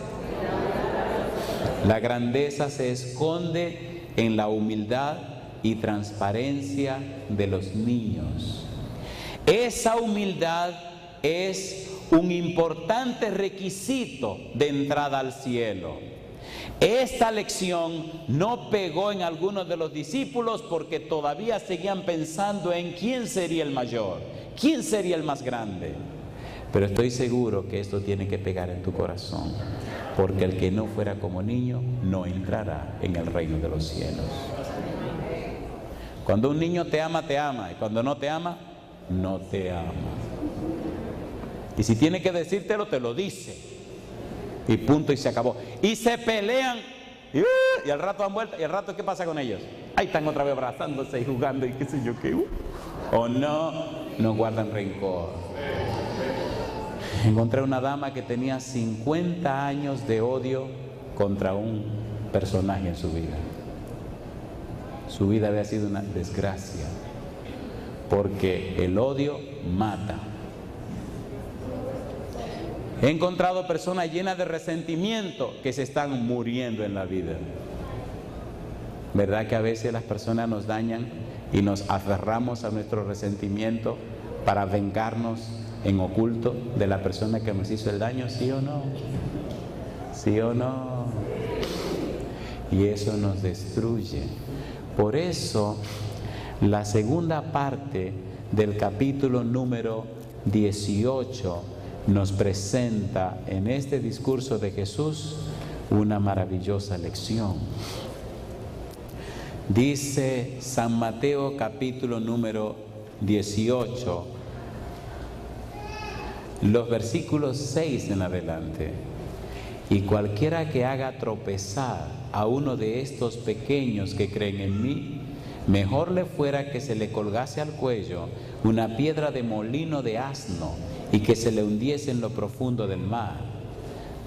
Speaker 1: La grandeza se esconde en la humildad y transparencia de los niños. Esa humildad es un importante requisito de entrada al cielo. Esta lección no pegó en algunos de los discípulos porque todavía seguían pensando en quién sería el mayor, quién sería el más grande. Pero estoy seguro que esto tiene que pegar en tu corazón, porque el que no fuera como niño no entrará en el reino de los cielos. Cuando un niño te ama, y cuando no te ama, no te ama. Y si tiene que decírtelo, te lo dice. Y punto, y se acabó. Y se pelean, y al rato dan vuelta, y al rato, ¿qué pasa con ellos? Ahí están otra vez abrazándose y jugando, y qué sé yo qué. O no guardan rencor. Encontré una dama que tenía 50 años de odio contra un personaje en su vida. Su vida había sido una desgracia, porque el odio mata. He encontrado personas llenas de resentimiento que se están muriendo en la vida. ¿Verdad que a veces las personas nos dañan y nos aferramos a nuestro resentimiento para vengarnos en oculto de la persona que nos hizo el daño? ¿Sí o no? ¿Sí o no? Y eso nos destruye. Por eso, la segunda parte del capítulo número 18 nos presenta en este discurso de Jesús una maravillosa lección. Dice San Mateo capítulo número 18, los versículos 6 en adelante: y cualquiera que haga tropezar a uno de estos pequeños que creen en mí, mejor le fuera que se le colgase al cuello una piedra de molino de asno y que se le hundiese en lo profundo del mar.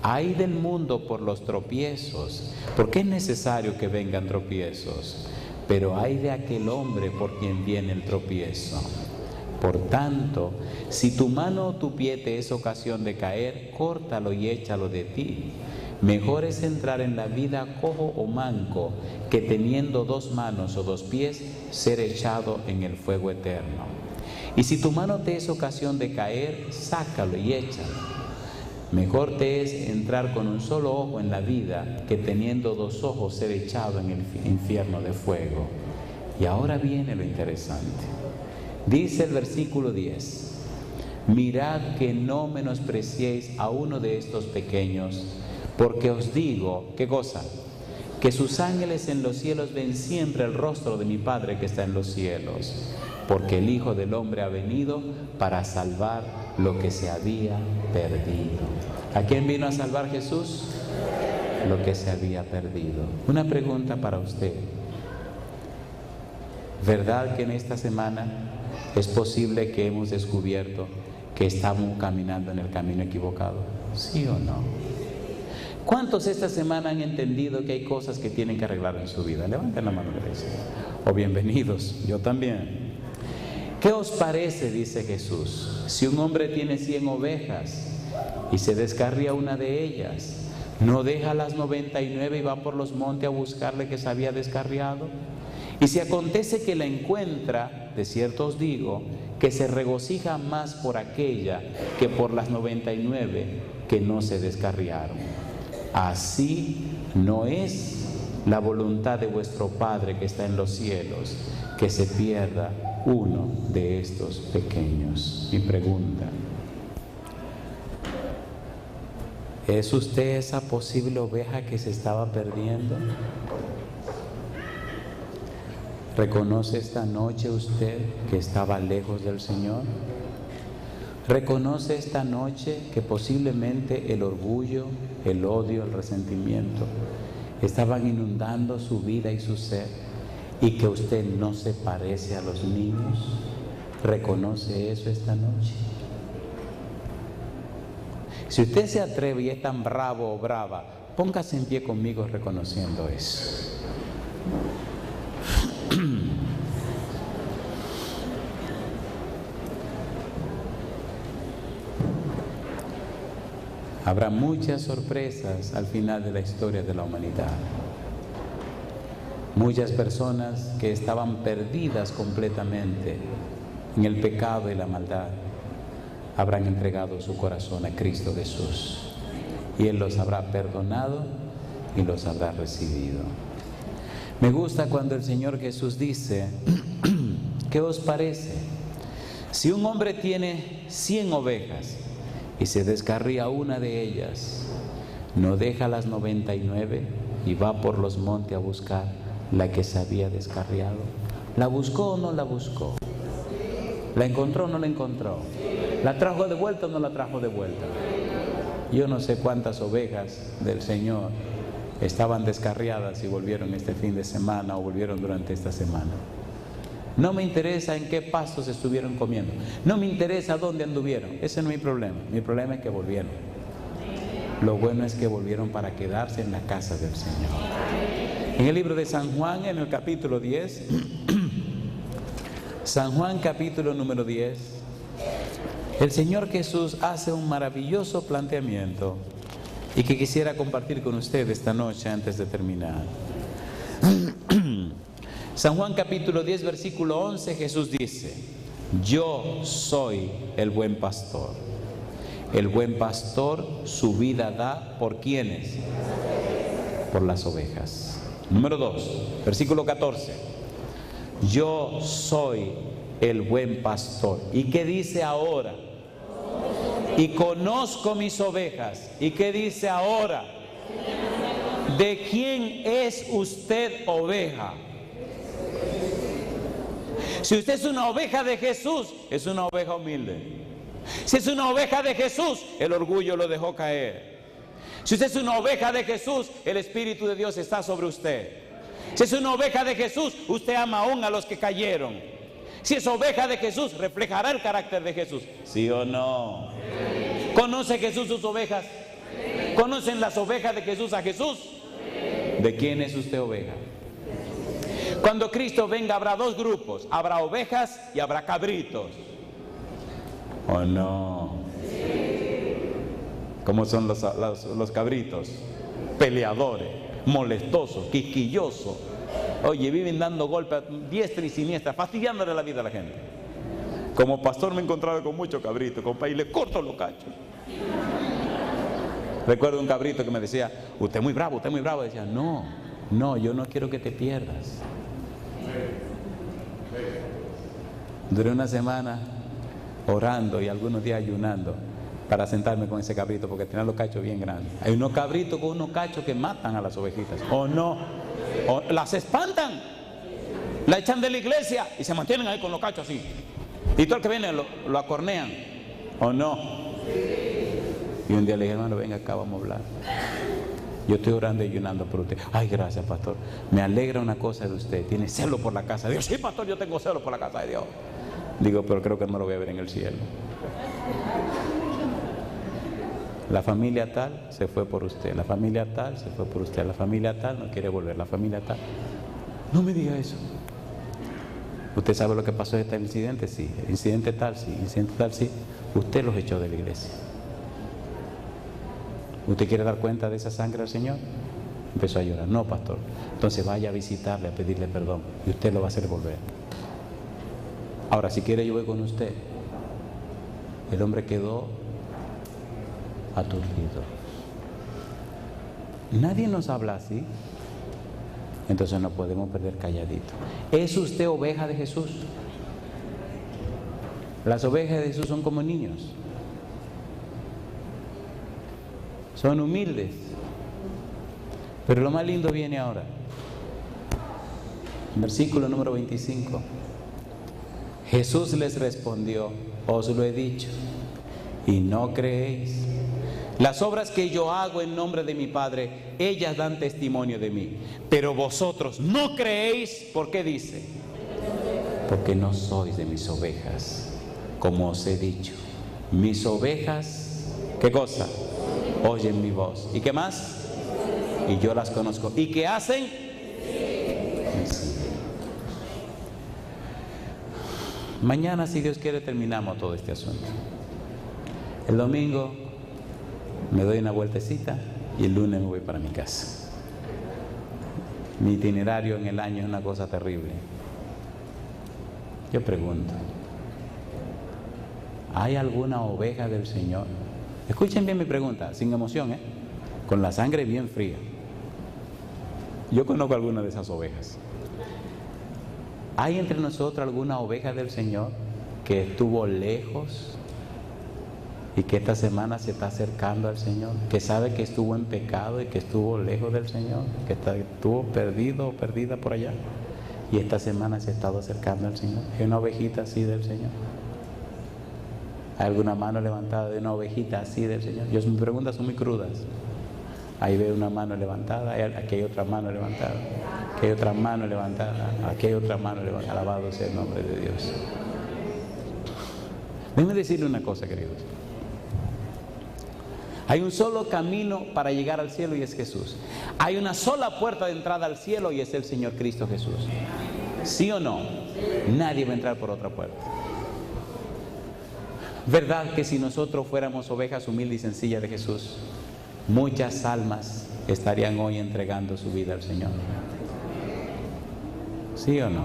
Speaker 1: Ay del mundo por los tropiezos, porque es necesario que vengan tropiezos, pero ay de aquel hombre por quien viene el tropiezo. Por tanto, si tu mano o tu pie te es ocasión de caer, córtalo y échalo de ti. Mejor es entrar en la vida cojo o manco, que teniendo 2 manos o 2 pies, ser echado en el fuego eterno. Y si tu mano te es ocasión de caer, sácalo y échalo. Mejor te es entrar con un solo ojo en la vida, que teniendo 2 ojos ser echado en el infierno de fuego. Y ahora viene lo interesante. Dice el versículo 10: mirad que no menospreciéis a uno de estos pequeños, porque os digo, ¿qué cosa? Que sus ángeles en los cielos ven siempre el rostro de mi Padre que está en los cielos, porque el Hijo del Hombre ha venido para salvar lo que se había perdido. ¿A quién vino a salvar Jesús? Lo que se había perdido. Una pregunta para usted. ¿Verdad que en esta semana es posible que hemos descubierto que estamos caminando en el camino equivocado? ¿Sí o no? ¿Cuántos esta semana han entendido que hay cosas que tienen que arreglar en su vida? Levanten la mano derecha. O bienvenidos, yo también. ¿Qué os parece, dice Jesús, si un hombre tiene 100 ovejas y se descarría una de ellas, no deja las 99 y va por los montes a buscarle que se había descarriado? Y si acontece que la encuentra, de cierto os digo, que se regocija más por aquella que por las 99 que no se descarriaron. Así no es la voluntad de vuestro Padre que está en los cielos, que se pierda uno de estos pequeños. Mi pregunta: ¿es usted esa posible oveja que se estaba perdiendo? ¿Reconoce esta noche usted que estaba lejos del Señor? ¿Reconoce esta noche que posiblemente el orgullo, el odio, el resentimiento estaban inundando su vida y su ser, y que usted no se parece a los niños? ¿Reconoce eso esta noche? Si usted se atreve y es tan bravo o brava, póngase en pie conmigo reconociendo eso. Habrá muchas sorpresas al final de la historia de la humanidad. Muchas personas que estaban perdidas completamente en el pecado y la maldad habrán entregado su corazón a Cristo Jesús, y Él los habrá perdonado y los habrá recibido. Me gusta cuando el Señor Jesús dice, ¿qué os parece? Si un hombre tiene 100 ovejas y se descarría una de ellas, ¿no deja las 99 y va por los montes a buscar la que se había descarriado? ¿La buscó o no la buscó? ¿La encontró o no la encontró? ¿La trajo de vuelta o no la trajo de vuelta? Yo no sé cuántas ovejas del Señor estaban descarriadas y volvieron este fin de semana o volvieron durante esta semana. No me interesa en qué pastos estuvieron comiendo, no me interesa dónde anduvieron, ese no es mi problema. Mi problema es que volvieron. Lo bueno es que volvieron para quedarse en la casa del Señor. En el libro de San Juan, en el capítulo 10, San Juan capítulo número 10, el Señor Jesús hace un maravilloso planteamiento y que quisiera compartir con ustedes esta noche antes de terminar. San Juan capítulo 10, versículo 11, Jesús dice, yo soy el buen pastor. El buen pastor su vida da ¿por quiénes? Por las ovejas. Número 2, versículo 14. Yo soy el buen pastor. ¿Y qué dice ahora? Y conozco mis ovejas. ¿Y qué dice ahora? ¿De quién es usted oveja? Si usted es una oveja de Jesús, es una oveja humilde. Si es una oveja de Jesús, el orgullo lo dejó caer. Si usted es una oveja de Jesús, el Espíritu de Dios está sobre usted. Si es una oveja de Jesús, usted ama aún a los que cayeron. Si es oveja de Jesús, reflejará el carácter de Jesús. ¿Sí o no? ¿Conoce Jesús sus ovejas? ¿Conocen las ovejas de Jesús a Jesús? ¿De quién es usted oveja? Cuando Cristo venga habrá dos grupos, habrá ovejas y habrá cabritos. ¿O no? ¿Cómo son los cabritos? Peleadores, molestosos, quisquillosos. Oye, viven dando golpes a diestra y siniestra, fastidiándole la vida a la gente. Como pastor me he encontrado con muchos cabritos, compa, y le corto los cachos. Recuerdo un cabrito que me decía, usted es muy bravo, usted es muy bravo. Decía, no, yo no quiero que te pierdas. Duré una semana orando y algunos días ayunando para sentarme con ese cabrito porque tenía los cachos bien grandes. Hay unos cabritos con unos cachos que matan a las ovejitas, ¿o no? O las espantan, la echan de la iglesia y se mantienen ahí con los cachos así. Y todo el que viene lo acornean, ¿o no? Y un día le dije, hermano, venga acá, vamos a hablar. Yo estoy orando y ayunando por usted. Ay, gracias, pastor. Me alegra una cosa de usted. Tiene celo por la casa de Dios. Sí, pastor, yo tengo celo por la casa de Dios. Digo, pero creo que no lo voy a ver en el cielo. La familia tal se fue por usted. La familia tal se fue por usted. La familia tal no quiere volver. La familia tal. No me diga eso. ¿Usted sabe lo que pasó en este incidente? Sí. Incidente tal, sí. Incidente tal, sí. Usted los echó de la iglesia. ¿Usted quiere dar cuenta de esa sangre al Señor? Empezó a llorar. No, pastor. Entonces vaya a visitarle, a pedirle perdón. Y usted lo va a hacer volver. Ahora, si quiere, yo voy con usted. El hombre quedó aturdido. Nadie nos habla así. Entonces no podemos perder calladito. ¿Es usted oveja de Jesús? Las ovejas de Jesús son como niños. Son humildes. Pero lo más lindo viene ahora. Versículo número 25. Jesús les respondió, os lo he dicho, y no creéis. Las obras que yo hago en nombre de mi Padre, ellas dan testimonio de mí. Pero vosotros no creéis, ¿por qué dice? Porque no sois de mis ovejas, como os he dicho. Mis ovejas, ¿qué cosa? Oyen mi voz. ¿Y qué más? Y yo las conozco. ¿Y qué hacen? Me siguen. Mañana, si Dios quiere, terminamos todo este asunto. El domingo me doy una vueltecita y el lunes me voy para mi casa. Mi itinerario en el año es una cosa terrible. Yo pregunto, ¿hay alguna oveja del Señor? Escuchen bien mi pregunta, sin emoción, con la sangre bien fría. Yo conozco algunas de esas ovejas. ¿Hay entre nosotros alguna oveja del Señor que estuvo lejos y que esta semana se está acercando al Señor? Que sabe que estuvo en pecado y que estuvo lejos del Señor, que estuvo perdido o perdida por allá y esta semana se ha estado acercando al Señor. ¿Hay una ovejita así del Señor? ¿Hay alguna mano levantada de una ovejita así del Señor? Mis preguntas son muy crudas. Ahí veo una mano levantada, aquí hay otra mano levantada, aquí hay otra mano levantada, aquí hay otra mano levantada. Alabado sea el nombre de Dios. Déjenme decirle una cosa, queridos. Hay un solo camino para llegar al cielo y es Jesús. Hay una sola puerta de entrada al cielo y es el Señor Cristo Jesús. ¿Sí o no? Nadie va a entrar por otra puerta. ¿Verdad que si nosotros fuéramos ovejas humildes y sencillas de Jesús, muchas almas estarían hoy entregando su vida al Señor? ¿Sí o no?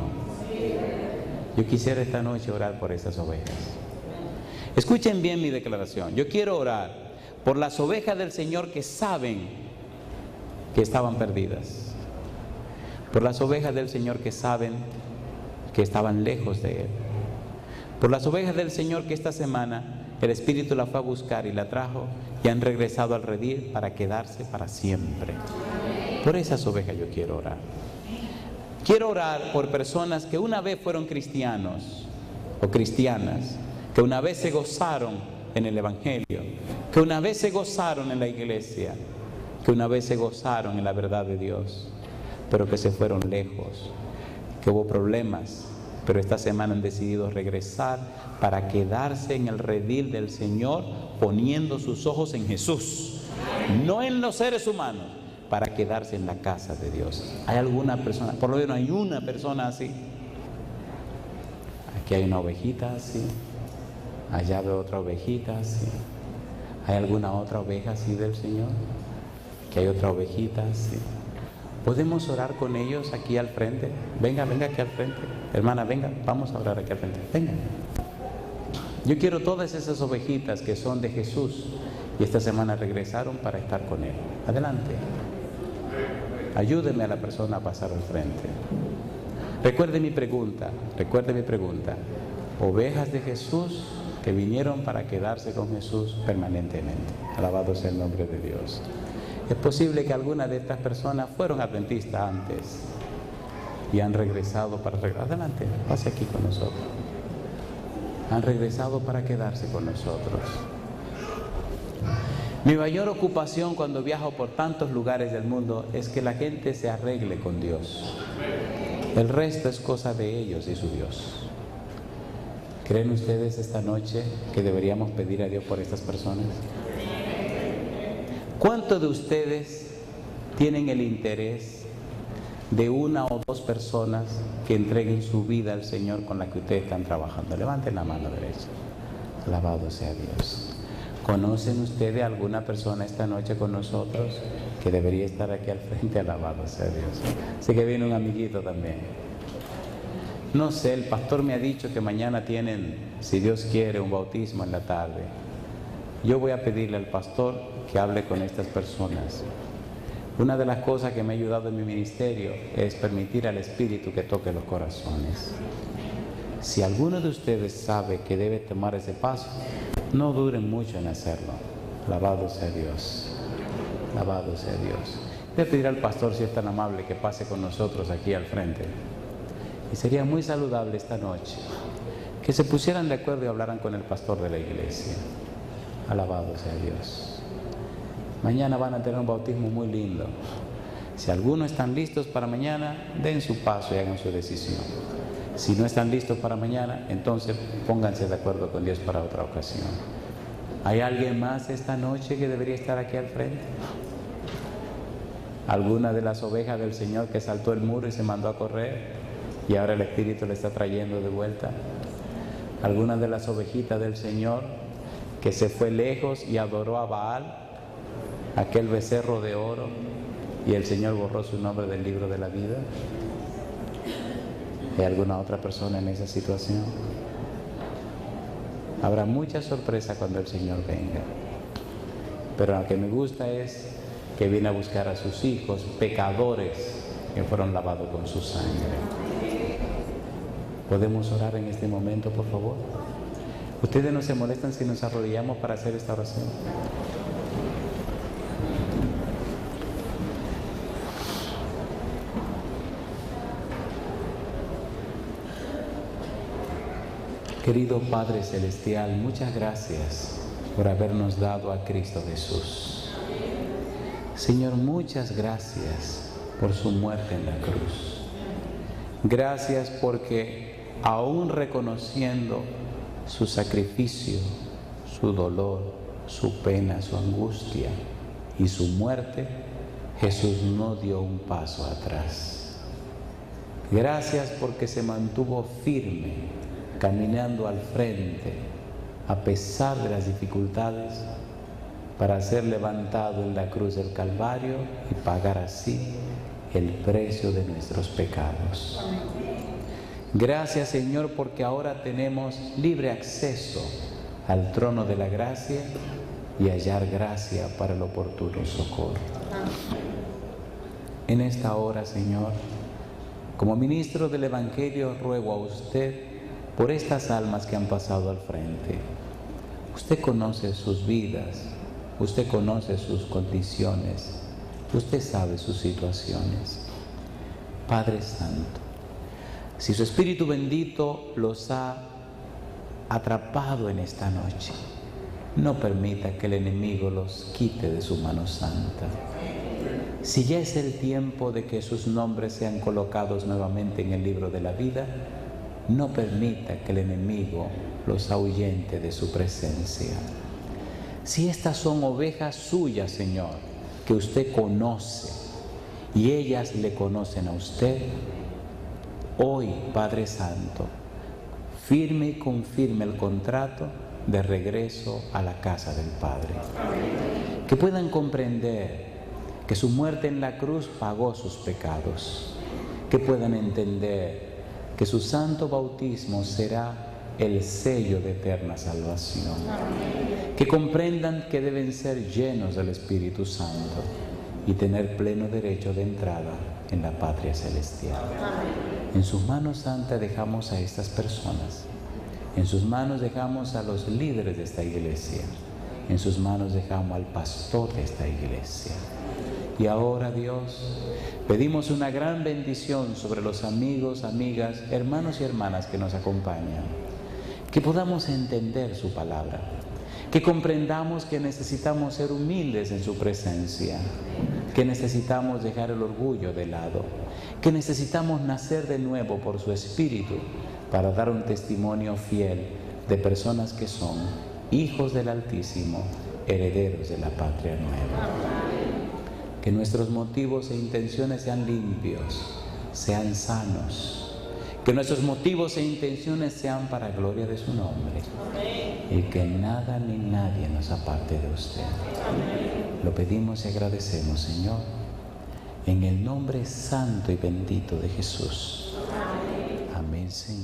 Speaker 1: Yo quisiera esta noche orar por esas ovejas. Escuchen bien mi declaración. Yo quiero orar por las ovejas del Señor que saben que estaban perdidas. Por las ovejas del Señor que saben que estaban lejos de Él. Por las ovejas del Señor que esta semana el Espíritu la fue a buscar y la trajo y han regresado al redil para quedarse para siempre. Por esas ovejas yo quiero orar. Quiero orar por personas que una vez fueron cristianos o cristianas, que una vez se gozaron en el Evangelio, que una vez se gozaron en la iglesia, que una vez se gozaron en la verdad de Dios, pero que se fueron lejos, que hubo problemas, pero esta semana han decidido regresar para quedarse en el redil del Señor, poniendo sus ojos en Jesús, no en los seres humanos, para quedarse en la casa de Dios. ¿Hay alguna persona? Por lo menos hay una persona así. Aquí hay una ovejita así, allá veo otra ovejita así. ¿Hay alguna otra oveja así del Señor? Aquí hay otra ovejita así. ¿Podemos orar con ellos aquí al frente? Venga aquí al frente. Hermana, venga, vamos a orar aquí al frente. Venga. Yo quiero todas esas ovejitas que son de Jesús y esta semana regresaron para estar con Él. Adelante. Ayúdeme a la persona a pasar al frente. Recuerde mi pregunta. Ovejas de Jesús que vinieron para quedarse con Jesús permanentemente. Alabado sea el nombre de Dios. Es posible que algunas de estas personas fueron adventistas antes y han regresado para regresar. Adelante, pase aquí con nosotros. Han regresado para quedarse con nosotros. Mi mayor ocupación cuando viajo por tantos lugares del mundo es que la gente se arregle con Dios. El resto es cosa de ellos y su Dios. ¿Creen ustedes esta noche que deberíamos pedir a Dios por estas personas? ¿Cuántos de ustedes tienen el interés de una o dos personas que entreguen su vida al Señor con la que ustedes están trabajando? Levanten la mano derecha. Alabado sea Dios. ¿Conocen ustedes a alguna persona esta noche con nosotros que debería estar aquí al frente? Alabado sea Dios. Así que viene un amiguito también. No sé, el pastor me ha dicho que mañana tienen, si Dios quiere, un bautismo en la tarde. Yo voy a pedirle al pastor que hable con estas personas. Una de las cosas que me ha ayudado en mi ministerio es permitir al Espíritu que toque los corazones. Si alguno de ustedes sabe que debe tomar ese paso, no duren mucho en hacerlo. Alabado sea Dios. Alabado sea Dios. Voy a pedir al pastor, si es tan amable, que pase con nosotros aquí al frente. Y sería muy saludable esta noche que se pusieran de acuerdo y hablaran con el pastor de la iglesia. Alabado sea Dios. Mañana van a tener un bautismo muy lindo. Si algunos están listos para mañana, den su paso y hagan su decisión. Si no están listos para mañana, entonces pónganse de acuerdo con Dios para otra ocasión. ¿Hay alguien más esta noche que debería estar aquí al frente? ¿Alguna de las ovejas del Señor que saltó el muro y se mandó a correr y ahora el Espíritu le está trayendo de vuelta? ¿Alguna de las ovejitas del Señor que se fue lejos y adoró a Baal, aquel becerro de oro, y el Señor borró su nombre del libro de la vida? ¿Hay alguna otra persona en esa situación? Habrá mucha sorpresa cuando el Señor venga. Pero lo que me gusta es que viene a buscar a sus hijos, pecadores, que fueron lavados con su sangre. ¿Podemos orar en este momento, por favor? ¿Ustedes no se molestan si nos arrodillamos para hacer esta oración? Querido Padre Celestial, muchas gracias por habernos dado a Cristo Jesús. Señor, muchas gracias por su muerte en la cruz. Gracias porque aún reconociendo su sacrificio, su dolor, su pena, su angustia y su muerte, Jesús no dio un paso atrás. Gracias porque se mantuvo firme, caminando al frente, a pesar de las dificultades, para ser levantado en la cruz del Calvario y pagar así el precio de nuestros pecados. Gracias, Señor, porque ahora tenemos libre acceso al trono de la gracia y hallar gracia para el oportuno socorro. En esta hora, Señor, como ministro del Evangelio, ruego a usted por estas almas que han pasado al frente. Usted conoce sus vidas, usted conoce sus condiciones, usted sabe sus situaciones. Padre Santo, si su Espíritu bendito los ha atrapado en esta noche, no permita que el enemigo los quite de su mano santa. Si ya es el tiempo de que sus nombres sean colocados nuevamente en el libro de la vida, no permita que el enemigo los ahuyente de su presencia. Si estas son ovejas suyas, Señor, que usted conoce y ellas le conocen a usted, hoy, Padre Santo, firme y confirme el contrato de regreso a la casa del Padre. Que puedan comprender que su muerte en la cruz pagó sus pecados. Que puedan entender que su santo bautismo será el sello de eterna salvación. Que comprendan que deben ser llenos del Espíritu Santo y tener pleno derecho de entrada en la patria celestial. En sus manos santas dejamos a estas personas. En sus manos dejamos a los líderes de esta iglesia. En sus manos dejamos al pastor de esta iglesia. Y ahora, Dios, pedimos una gran bendición sobre los amigos, amigas, hermanos y hermanas que nos acompañan. Que podamos entender su palabra. Que comprendamos que necesitamos ser humildes en su presencia. Que necesitamos dejar el orgullo de lado. Que necesitamos nacer de nuevo por su Espíritu para dar un testimonio fiel de personas que son hijos del Altísimo, herederos de la patria nueva. Que nuestros motivos e intenciones sean limpios, sean sanos. Que nuestros motivos e intenciones sean para gloria de su nombre. Y que nada ni nadie nos aparte de usted. Lo pedimos y agradecemos, Señor, en el nombre santo y bendito de Jesús. Amén, Señor.